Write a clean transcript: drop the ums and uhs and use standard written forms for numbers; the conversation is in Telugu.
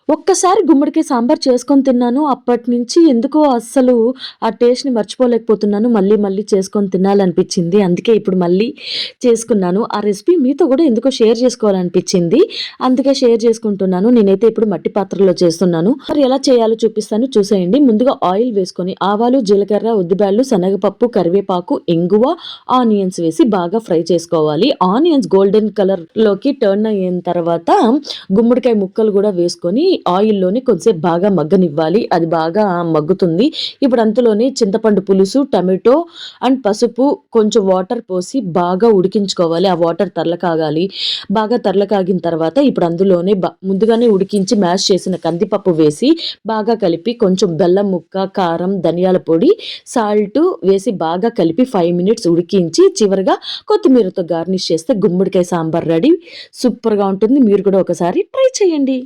ఒక్కసారి గుమ్మడికాయ సాంబార్ చేసుకొని తిన్నాను. అప్పటినుంచి ఎందుకో అస్సలు ఆ టేస్ట్‌ని మర్చిపోలేకపోతున్నాను. మళ్ళీ మళ్ళీ చేసుకొని తినాలనిపించింది. అందుకే ఇప్పుడు మళ్ళీ చేసుకున్నాను. ఆ రెసిపీ మీతో గూడా ఎందుకో షేర్ చేసుకోవాలనిపించింది. అందుకే షేర్ చేసుకుంటున్నాను. నేనైతే ఇప్పుడు మట్టి పాత్రలో చేస్తున్నాను. మరి ఎలా చేయాలో చూపిస్తాను చూసేయండి. ముందుగా ఆయిల్ వేసుకొని ఆవాలు, జీలకర్ర, ఉద్దిబ్యాళ్ళు, శనగపప్పు, కరివేపాకు, ఇంగువ, ఆనియన్స్ వేసి బాగా ఫ్రై చేసుకోవాలి. ఆనియన్స్ గోల్డెన్ కలర్‌లోకి టర్న్ అయిన తర్వాత గుమ్మడికాయ ముక్కలు గూడా వేసుకొని ఆయిల్‌లోని కొంసేపు బాగా మగ్గనివ్వాలి. అది బాగా మగ్గుతుంది. ఇప్పుడు అంతలోనే చింతపండు పులుసు, టమాటో అండ్ పసుపు, కొంచెం వాటర్ పోసి బాగా ఉడికించుకోవాలి. ఆ వాటర్ తర్లకాగాలి. బాగా తర్లకాగిన తర్వాత ఇప్పుడు అందులోనే ముందుగానే ఉడికించి మ్యాష్ చేసిన కందిపప్పు వేసి బాగా కలిపి కొంచెం బెల్లం ముక్క, కారం, ధనియాల పొడి, సాల్టు వేసి బాగా కలిపి 5 మినిట్స్ ఉడికించి చివరగా కొత్తిమీరతో గార్నిష్ చేస్తే గుమ్మడికాయ సాంబార్ రెడీ. సూపర్‌గా ఉంటుంది. మీరు కూడా ఒకసారి ట్రై చేయండి.